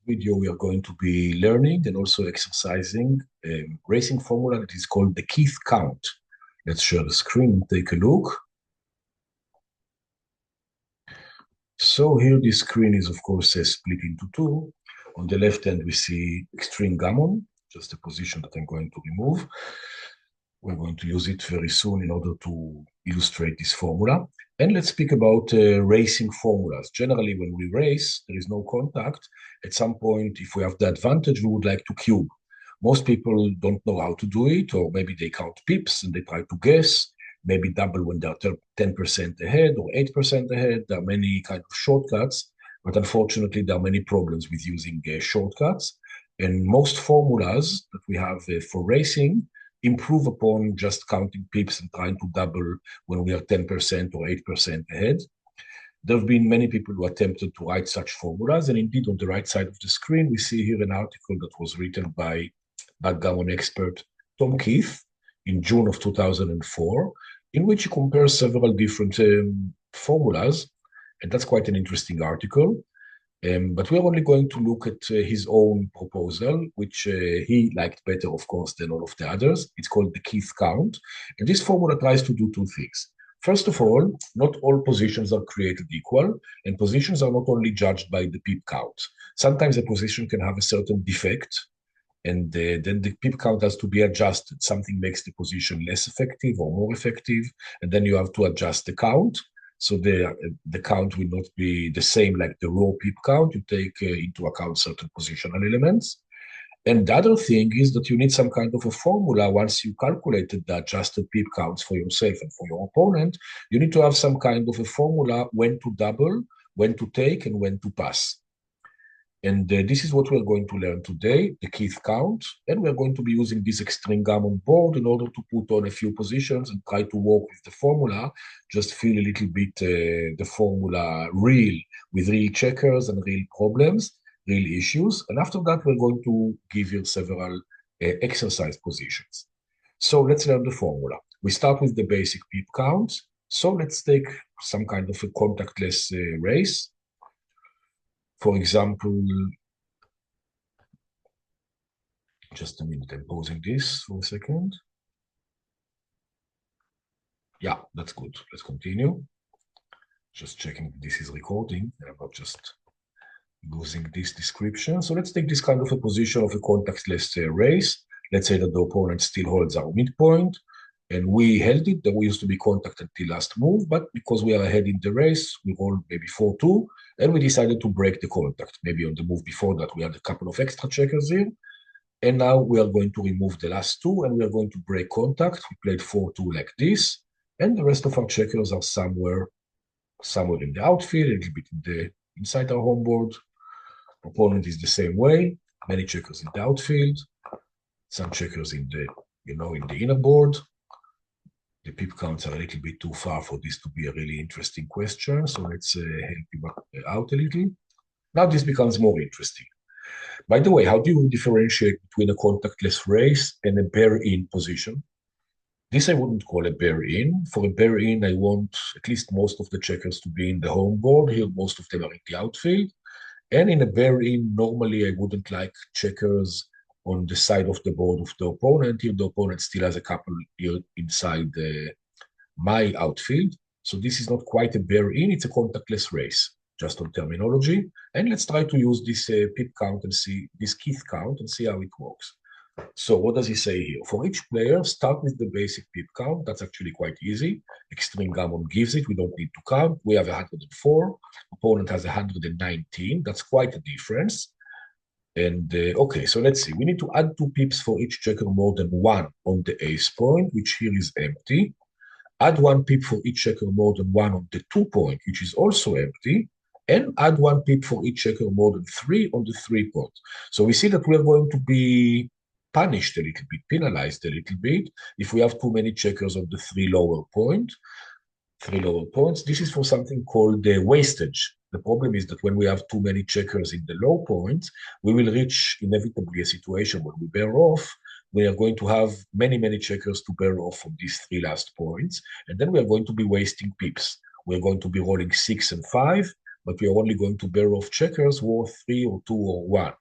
Video, we are going to be learning and also exercising a racing formula that is called the Keith count. Let's share the screen and take a look. So here this screen is, of course, split into two. On the left hand, we see extreme gammon, just a position that I'm going to remove. We're going to use it very soon in order to illustrate this formula. And let's speak about racing formulas. Generally, when we race, there is no contact. At some point, if we have the advantage, we would like to cube. Most people don't know how to do it, or maybe they count pips and they try to guess, maybe double when they're 10% ahead or 8% ahead. There are many kind of shortcuts, but unfortunately, there are many problems with using shortcuts. And most formulas that we have for racing improve upon just counting pips and trying to double when we are 10% or 8% ahead. There have been many people who attempted to write such formulas, and indeed on the right side of the screen, we see here an article that was written by backgammon expert Tom Keith in June of 2004, in which he compares several different formulas, and that's quite an interesting article. But we're only going to look at his own proposal, which he liked better, of course, than all of the others. It's called the Keith count. And this formula tries to do two things. First of all, not all positions are created equal, and positions are not only judged by the pip count. Sometimes a position can have a certain defect, and then the pip count has to be adjusted. Something makes the position less effective or more effective, and then you have to adjust the count. So the count will not be the same like the raw pip count. You take into account certain positional elements. And the other thing is that you need some kind of a formula. Once you calculated the adjusted pip counts for yourself and for your opponent, you need to have some kind of a formula when to double, when to take, and when to pass. And this is what we're going to learn today, the Keith count. And we're going to be using this extreme gammon board in order to put on a few positions and try to work with the formula, just feel a little bit the formula real, with real checkers and real problems, real issues. And after that, we're going to give you several exercise positions. So let's learn the formula. We start with the basic pip count. So let's take some kind of a contactless race. For example, just a minute, I'm pausing this for a second. Yeah, that's good. Let's continue. Just checking this is recording. I'm not just losing this description. So let's take this kind of a position of a contactless race. Let's say that the opponent still holds our midpoint, and we held it. There used to be contact until last move, but because we are ahead in the race, we rolled maybe 4-2, and we decided to break the contact. Maybe on the move before that, we had a couple of extra checkers here. And now we are going to remove the last two, and we are going to break contact. We played 4-2 like this, and the rest of our checkers are somewhere in the outfield, a little bit inside our home board. Opponent is the same way. Many checkers in the outfield, some checkers in the inner board. The pip counts are a little bit too far for this to be a really interesting question. So let's help you out a little. Now this becomes more interesting. By the way, how do you differentiate between a contactless race and a bear-in position? This I wouldn't call a bear-in. For a bear-in, I want at least most of the checkers to be in the home board. Here, most of them are in the outfield. And in a bear-in, normally I wouldn't like checkers on the side of the board of the opponent. Here, the opponent still has a couple here inside my outfield. So this is not quite a bear-in, it's a contactless race, just on terminology. And let's try to use this pip count and see this Keith count and see how it works. So what does he say here? For each player, start with the basic pip count. That's actually quite easy. Extreme gammon gives it. We don't need to count. We have 104. Opponent has 119. That's quite a difference. And okay, so let's see. We need to add 2 pips for each checker more than 1 on the ace point, which here is empty. Add 1 pip for each checker more than 1 on the 2 point, which is also empty. And add 1 pip for each checker more than 3 on the 3 point. So we see that we are going to be punished a little bit, penalized a little bit, if we have too many checkers on the 3 lower points. This is for something called the wastage. The problem is that when we have too many checkers in the low points, we will reach inevitably a situation when we bear off. We are going to have many, many checkers to bear off from these 3 last points, and then we are going to be wasting pips. We're going to be rolling 6 and 5. but we are only going to bear off checkers worth 3 or 2 or 1.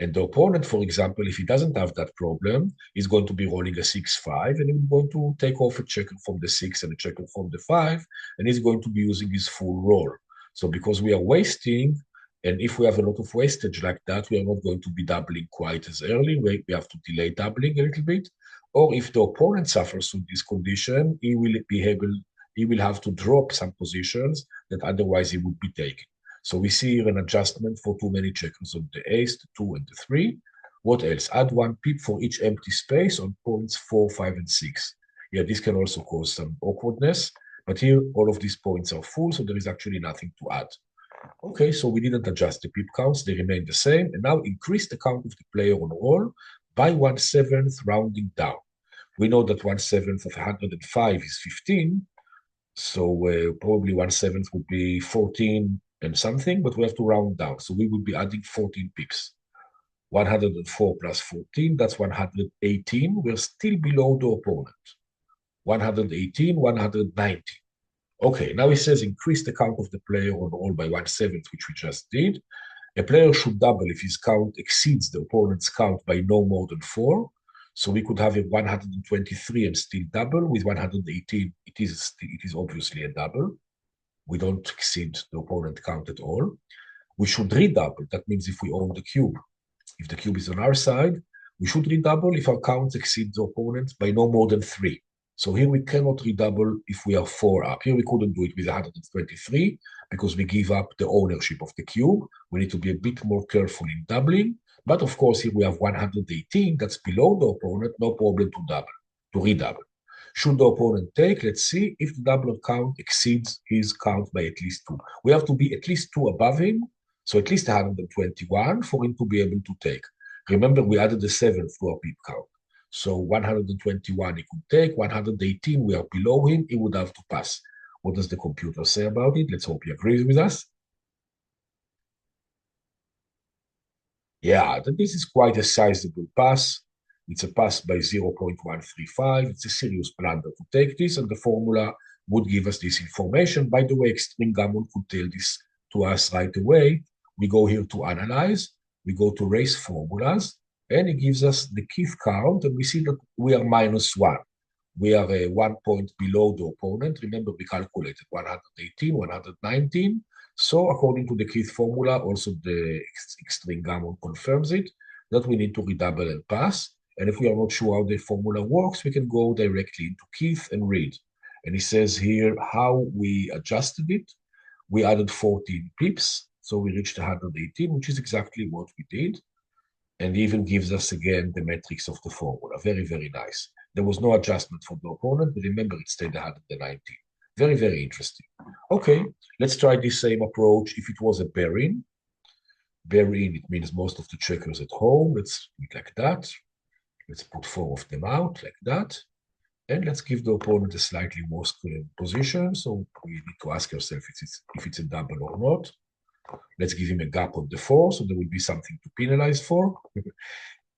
And the opponent, for example, if he doesn't have that problem, is going to be rolling a 6-5, and he's going to take off a checker from the 6 and a checker from the 5, and he's going to be using his full roll. So because we are wasting, and if we have a lot of wastage like that, we are not going to be doubling quite as early. We have to delay doubling a little bit. Or if the opponent suffers from this condition, he will have to drop some positions that otherwise he would be taking. So we see here an adjustment for too many checkers on the ace, the 2, and the 3. What else? Add 1 pip for each empty space on points 4, 5, and 6. Yeah, this can also cause some awkwardness, but here all of these points are full, so there is actually nothing to add. Okay, so we didn't adjust the pip counts, they remain the same, and now increase the count of the player on roll by 1/7, rounding down. We know that 1/7 of 105 is 15, so probably 1/7 would be 14 and something, but we have to round down. So we will be adding 14 pips. 104 plus 14, that's 118. We're still below the opponent. 118, 119. Okay, now it says increase the count of the player on roll by 1/7, which we just did. A player should double if his count exceeds the opponent's count by no more than 4. So we could have a 123 and still double. With 118, it is obviously a double. We don't exceed the opponent count at all. We should redouble. That means if we own the cube. If the cube is on our side, we should redouble if our counts exceed the opponent by no more than 3. So here we cannot redouble if we are 4 up. Here we couldn't do it with 123 because we give up the ownership of the cube. We need to be a bit more careful in doubling. But of course, here we have 118, that's below the opponent, no problem to redouble. Should the opponent take, let's see, if the doubler count exceeds his count by at least 2. We have to be at least 2 above him, so at least 121 for him to be able to take. Remember, we added the 7 to our pip count. So 121 he could take, 118 we are below him, he would have to pass. What does the computer say about it? Let's hope he agrees with us. Yeah, this is quite a sizable pass. It's a pass by 0.135. It's a serious blunder to take this, and the formula would give us this information. By the way, Extreme Gammon could tell this to us right away. We go here to analyze, we go to race formulas, and it gives us the Keith count, and we see that we are -1. We are 1 point below the opponent. Remember, we calculated 118, 119. So according to the Keith formula, also the Extreme Gammon confirms it, that we need to redouble and pass. And if we are not sure how the formula works, we can go directly into Keith and read. And he says here how we adjusted it. We added 14 pips, so we reached 118, which is exactly what we did. And he even gives us again the metrics of the formula. Very, very nice. There was no adjustment for the opponent, but remember it stayed 119. Very, very interesting. Okay, let's try this same approach if it was a bear-in. Bear-in, it means most of the checkers at home. Let's do it like that. Let's put 4 of them out like that. And let's give the opponent a slightly worse position. So we need to ask ourselves if it's a double or not. Let's give him a gap on the 4, so there will be something to penalize for.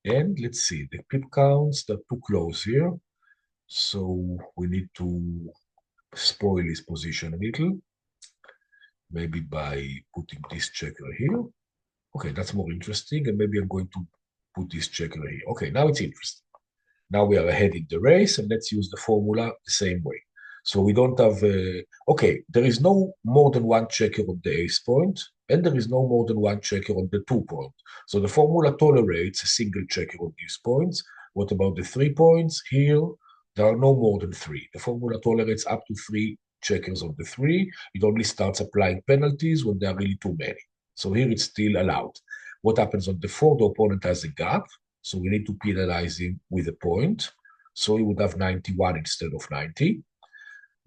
And let's see, the pip counts, they're too close here. So we need to spoil his position a little. Maybe by putting this checker here. Okay, that's more interesting. And maybe I'm going to put this checker here. Okay, now it's interesting. Now we are ahead in the race, and let's use the formula the same way. So we don't have, okay, there is no more than 1 checker on the ace point, and there is no more than 1 checker on the 2 point. So the formula tolerates a single checker on these points. What about the 3 points? Here, there are no more than 3. The formula tolerates up to 3 checkers on the 3. It only starts applying penalties when there are really too many. So here it's still allowed. What happens on the 4? The opponent has a gap, so we need to penalize him with a point. So he would have 91 instead of 90.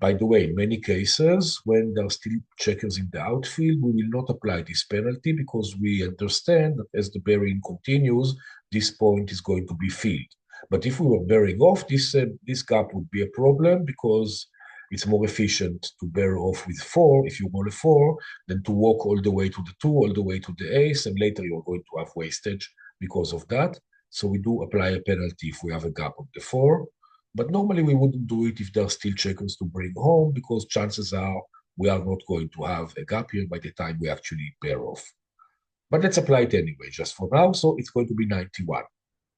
By the way, in many cases, when there are still checkers in the outfield, we will not apply this penalty because we understand that as the bearing continues, this point is going to be filled. But if we were bearing off, this gap would be a problem because it's more efficient to bear off with 4 if you roll a 4 than to walk all the way to the 2, all the way to the ace, and later you're going to have wastage because of that. So we do apply a penalty if we have a gap on the 4. But normally we wouldn't do it if there are still checkers to bring home because chances are we are not going to have a gap here by the time we actually pair off. But let's apply it anyway, just for now. So it's going to be 91,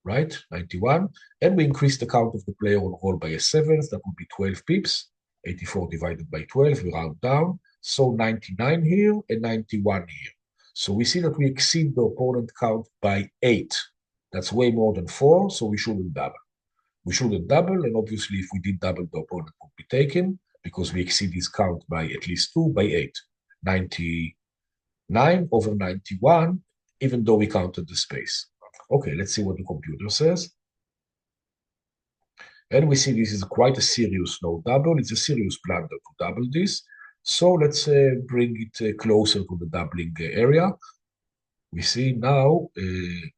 right? 91. And we increase the count of the player on roll by a seventh. That would be 12 pips. 84 divided by 12, we round down. So 99 here and 91 here. So we see that we exceed the opponent count by 8. That's way more than 4, so we shouldn't double. We shouldn't double, and obviously if we did double, the opponent would be taken because we exceed his count by at least 2 by 8. 99 over 91, even though we counted the space. Okay, let's see what the computer says. And we see this is quite a serious no double. It's a serious blunder to double this. So let's bring it closer to the doubling area. We see now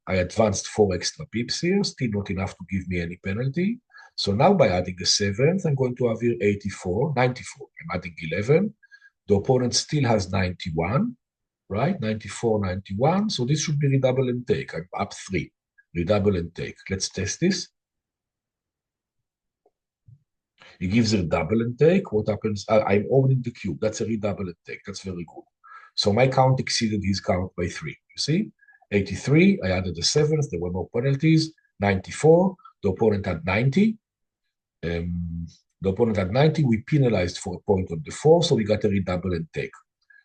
I advanced 4 extra pips here, still not enough to give me any penalty. So now by adding a 7th, I'm going to have here 94. I'm adding 11. The opponent still has 91, right? 94, 91. So this should be redouble and take. I'm up 3. Redouble and take. Let's test this. He gives a double and take. What happens? I'm owning the cube. That's a redouble and take. That's very good. So my count exceeded his count by 3. You see? 83, I added a 7th. There were no penalties. 94, the opponent had 90. The opponent had 90. We penalized for a point on the 4, so we got a redouble and take.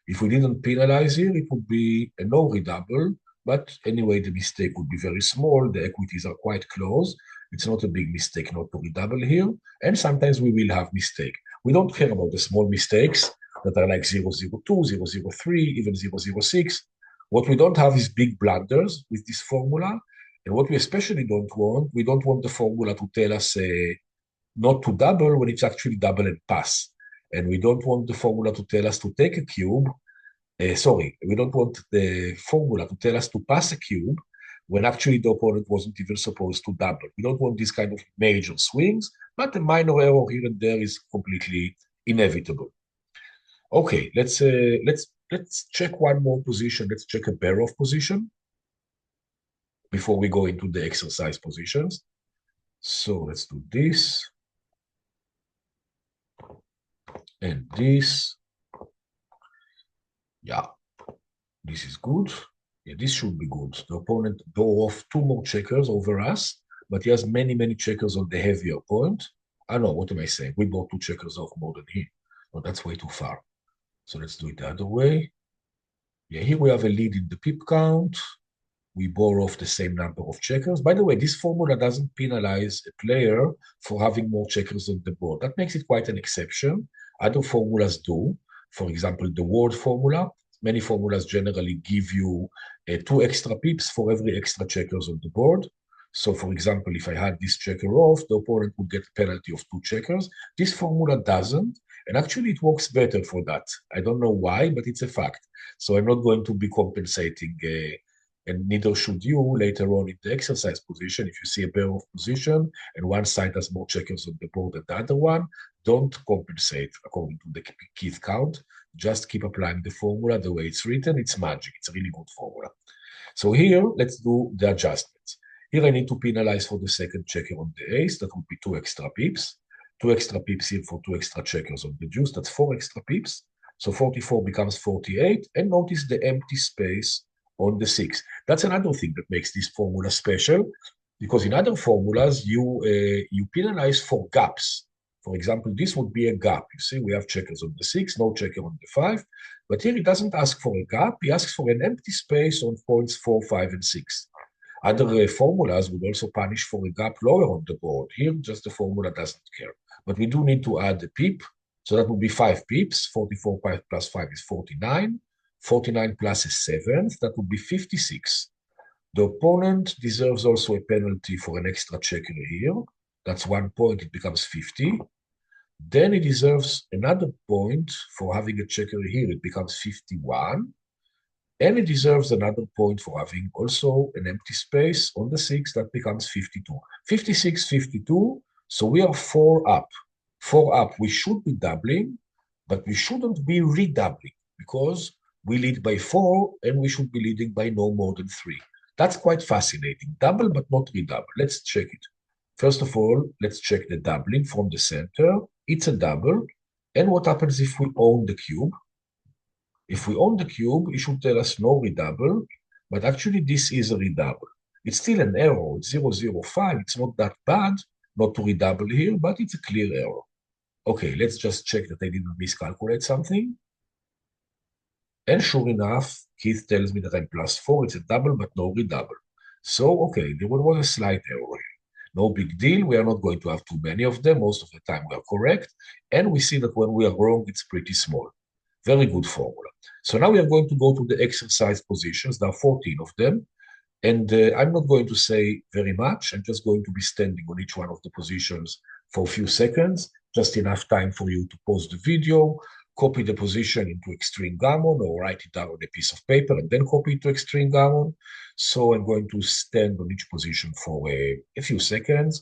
If we didn't penalize here, it would be a no redouble. But anyway, the mistake would be very small. The equities are quite close. It's not a big mistake not to redouble here. And sometimes we will have mistake. We don't care about the small mistakes that are like 002, 003, even 006. What we don't have is big blunders with this formula. And what we especially don't want, we don't want the formula to tell us not to double when it's actually double and pass. And we don't want the formula to tell us to take a cube. We don't want the formula to tell us to pass a cube when actually the opponent wasn't even supposed to double. We don't want these kind of major swings, but a minor error here and there is completely inevitable. Okay, let's check one more position. Let's check a pair-off position before we go into the exercise positions. So let's do this and this. Yeah, this is good. Yeah, this should be good. The opponent drew off 2 more checkers over us, but he has many, many checkers on the heavier point. I know, what am I saying? We bought 2 checkers off more than him. No, that's way too far. So let's do it the other way. Yeah, here we have a lead in the pip count. We bore off the same number of checkers. By the way, this formula doesn't penalize a player for having more checkers on the board. That makes it quite an exception. Other formulas do. For example, the word formula. Many formulas generally give you 2 extra pips for every extra checkers on the board. So, for example, if I had this checker off, the opponent would get a penalty of 2 checkers. This formula doesn't, and actually it works better for that. I don't know why, but it's a fact. So I'm not going to be compensating, and neither should you later on in the exercise position. If you see a pair-off position and one side has more checkers on the board than the other one, don't compensate according to the Keith count. Just keep applying the formula the way it's written. It's magic. It's a really good formula. So here, let's do the adjustments. Here I need to penalize for the second checker on the ace. That would be 2 extra pips. 2 extra pips here for 2 extra checkers on the deuce. That's 4 extra pips. So 44 becomes 48. And notice the empty space on the 6. That's another thing that makes this formula special, because in other formulas, you penalize for gaps. For example, this would be a gap. You see, we have checkers on the 6, no checker on the 5. But here it doesn't ask for a gap. He asks for an empty space on points 4, 5, and 6. Other formulas would also punish for a gap lower on the board. Here, just the formula doesn't care. But we do need to add a pip. So that would be 5 pips. 44 plus 5 is 49. 49 plus a 7th, that would be 56. The opponent deserves also a penalty for an extra checker here. That's 1 point, it becomes 50. Then he deserves another point for having a checker here, it becomes 51. And he deserves another point for having also an empty space on the 6, that becomes 52. 56, 52, so we are 4 up. 4 up, we should be doubling, but we shouldn't be redoubling, because we lead by 4, and we should be leading by no more than 3. That's quite fascinating. Double, but not redouble. Let's check it. First of all, let's check the doubling from the center. It's a double. And what happens if we own the cube? If we own the cube, it should tell us no redouble, but actually this is a redouble. It's still an error. It's 005. It's not that bad not to redouble here, but it's a clear error. Okay, let's just check that I didn't miscalculate something. And sure enough, Keith tells me that I'm +4. It's a double, but no redouble. So, okay, there was a slight error here. No big deal. We are not going to have too many of them. Most of the time we are correct. And we see that when we are wrong, it's pretty small. Very good formula. So now we are going to go to the exercise positions. There are 14 of them. And I'm not going to say very much. I'm just going to be standing on each one of the positions for a few seconds, just enough time for you to pause the video, copy the position into extreme gammon, or write it down on a piece of paper and then copy it to extreme gammon. So I'm going to stand on each position for a few seconds.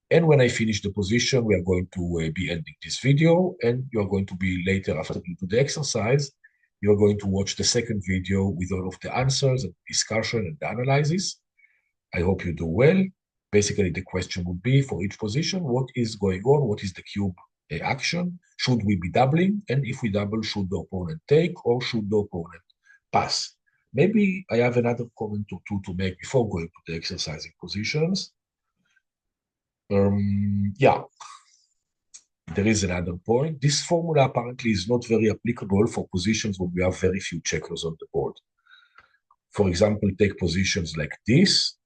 And when I finish the position, we are going to be ending this video, and you're going to be later, after you do the exercise, you're going to watch the second video with all of the answers and discussion and the analysis. I hope you do well. Basically, the question would be for each position, what is going on? What is the cube action? Should we be doubling? And if we double, should the opponent take or should the opponent pass? Maybe I have another comment or two to make before going to the exercising positions. Yeah, there is another point. This formula apparently is not very applicable for positions where we have very few checkers on the board. For example, take positions like this.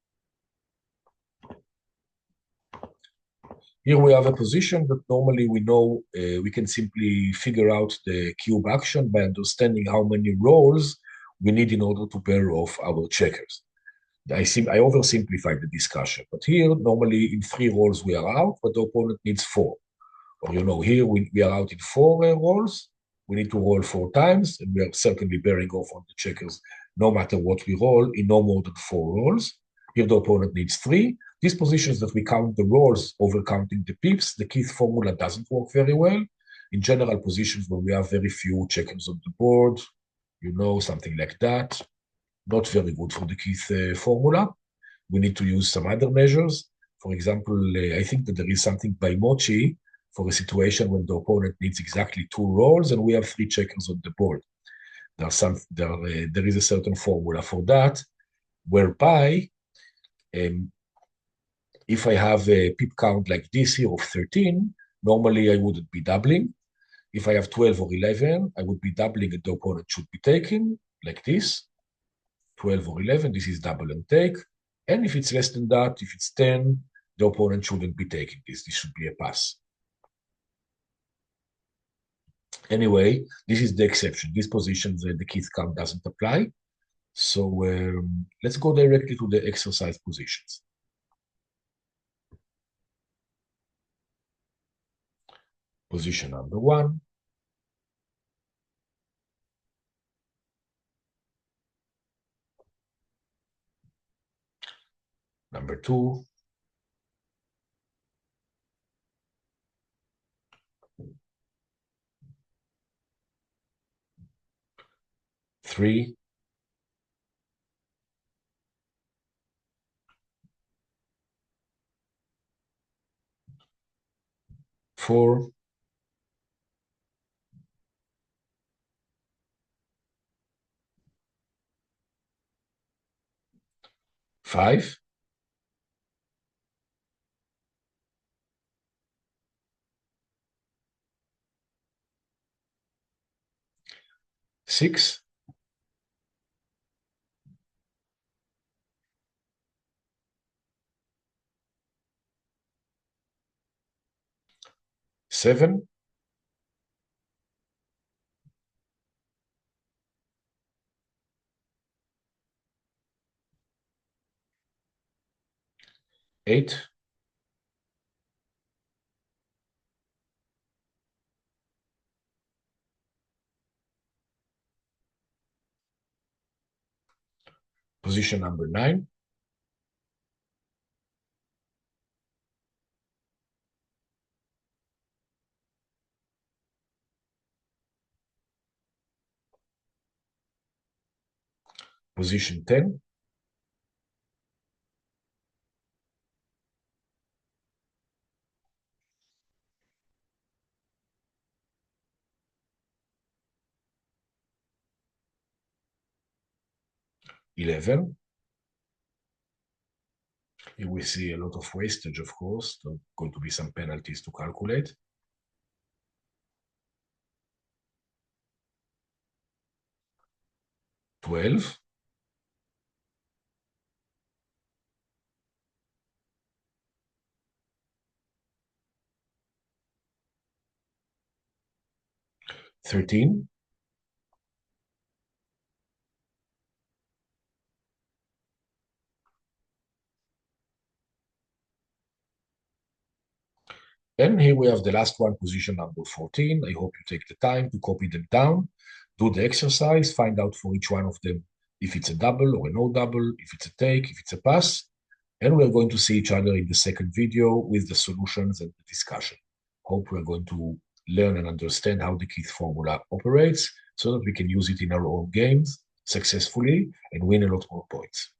Here we have a position that normally we know we can simply figure out the cube action by understanding how many rolls we need in order to pair off our checkers. I oversimplified the discussion, but here normally in 3 rolls we are out, but the opponent needs 4. Or here we are out in 4 rolls. We need to roll 4 times, and we are certainly bearing off on the checkers no matter what we roll in no more than 4 rolls. Here the opponent needs 3. These positions that we count the rolls over counting the pips, the Keith formula doesn't work very well. In general positions where we have very few checkers on the board, something like that, not very good for the Keith formula. We need to use some other measures. For example, I think that there is something by Mochi for a situation when the opponent needs exactly 2 rolls and we have 3 checkers on the board. There is a certain formula for that, whereby if I have a pip count like this here of 13, normally I wouldn't be doubling. If I have 12 or 11, I would be doubling and the opponent should be taking, like this. 12 or 11, this is double and take. And if it's less than that, if it's 10, the opponent shouldn't be taking this. This should be a pass. Anyway, this is the exception. These positions, the Keith count doesn't apply. So let's go directly to the exercise positions. Position number 1. Number 2. Three. 4. 5. 6. 7. 8. 9. Position 10. 11. Here we see a lot of wastage, of course. There are going to be some penalties to calculate. 12. 13. And here we have the last one, position number 14. I hope you take the time to copy them down, do the exercise, find out for each one of them if it's a double or a no double, if it's a take, if it's a pass. And we're going to see each other in the second video with the solutions and the discussion. Hope we're going to learn and understand how the Keith formula operates so that we can use it in our own games successfully and win a lot more points.